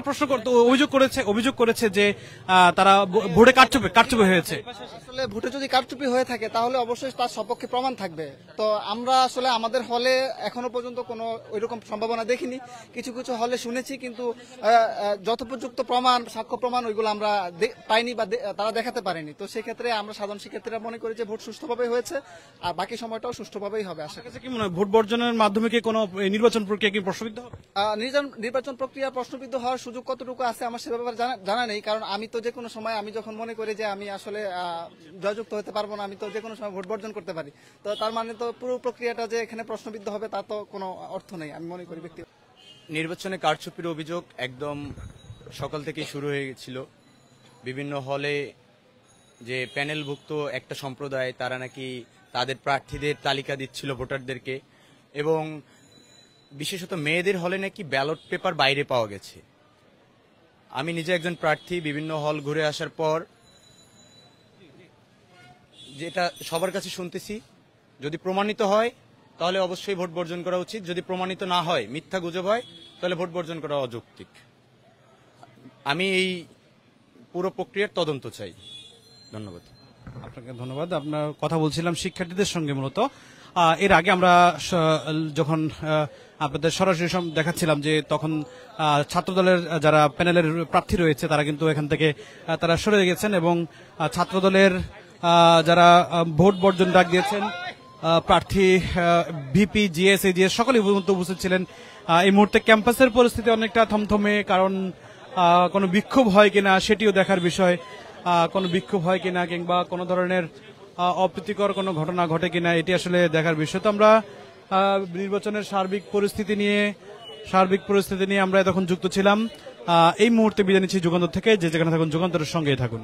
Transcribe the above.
একটা প্রশ্ন অভিযোগ করেছে যে তারা ভোটে কারচুপি হয়েছে। আসলে ভোটে যদি কারচুপি হয়ে থাকে তাহলে অবশ্যই তার সপক্ষে প্রমাণ থাকবে। তো আমরা আসলে আমাদের হলে এখনো পর্যন্ত কোনো ওইরকম সম্ভাবনা দেখিনি, কিছু কিছু হলে শুনেছি, কিন্তু যথোপযুক্ত প্রমাণ, সাক্ষ্য প্রমাণ ওইগুলো আমরা পাইনি বা তারা দেখাতে পারেনি। তো সেক্ষেত্রে আমরা সাধারণ শিক্ষার্থীরা মনে করি যে ভোট সুষ্ঠুভাবে হয়েছে আর বাকি সময়টাও সুষ্ঠুভাবেই হবে। আশা করি। কি মনে হয় ভোট বর্জনের মাধ্যমে কি কোনো নির্বাচন প্রক্রিয়া কি প্রশ্নবিদ্ধ হবে? নির্বাচন প্রক্রিয়া প্রশ্নবিদ্ধ হওয়ার সুযোগ কতটুকু আছে আমার সে ব্যাপারে জানা নেই, কারণ আমি তো যে কোনো সময়, আমি যখন মনে করি যে আমি আসলে জয়যুক্ত হতে পারবো না, আমি তো যে কোনো সময় ভোট বর্জন করতে পারি। তো তার মানে তো পুরো প্রক্রিয়াটা যে এখানে প্রশ্নবিদ্ধ হবে তার তো কোনো অর্থ নেই আমি মনে করি ব্যক্তি। নির্বাচনে কারচুপির অভিযোগ একদম সকাল থেকেই শুরু হয়ে গেছিল। বিভিন্ন হলে যে প্যানেলভুক্ত একটা সম্প্রদায়, তারা নাকি তাদের প্রার্থীদের তালিকা দিচ্ছিল ভোটারদেরকে, এবং বিশেষত মেয়েদের হলে নাকি ব্যালট পেপার বাইরে পাওয়া গেছে। আমি নিজে একজন প্রার্থী, বিভিন্ন হল ঘুরে আসার পর যেটা সবার কাছে শুনতেছি, যদি প্রমাণিত হয় তাহলে অবশ্যই ভোট বর্জন করা উচিত, যদি প্রমাণিত না হয়, মিথ্যা গুজব হয়, তাহলে ভোট বর্জন করা অযৌক্তিক। আমি এই পুরো প্রক্রিয়ার তদন্ত চাই। ধন্যবাদ। আপনাকে ধন্যবাদ। আপনার কথা বলছিলাম শিক্ষার্থীদের সঙ্গে মূলত। এর আগে আমরা যখন আপনাদের সরাসরি দেখাচ্ছিলাম যে তখন ছাত্রদলের যারা প্যানেলের প্রার্থী রয়েছে তারা কিন্তু এখান থেকে তারা সরে গেছেন, এবং ছাত্রদলের যারা ভোট বর্জন ডাক দিয়েছেন প্রার্থী ভিপি, জিএস, এজিএস সকলেই উপস্থিত ছিলেন। এই মুহূর্তে ক্যাম্পাসের পরিস্থিতি অনেকটা থমথমে, কারণ কোনো বিক্ষোভ হয় কিনা সেটিও দেখার বিষয়। কোনো বিক্ষোভ হয় কিনা কিংবা কোনো ধরনের অপ্রীতিকর কোনো ঘটনা ঘটে কিনা এটি আসলে দেখার বিষয়। তো আমরা নির্বাচনের সার্বিক পরিস্থিতি নিয়ে আমরা তখন যুক্ত ছিলাম। এই মুহূর্তে বিদায় নিচ্ছি যুগান্তর থেকে। যে যেখানে থাকুন, যুগান্তরের সঙ্গেই থাকুন।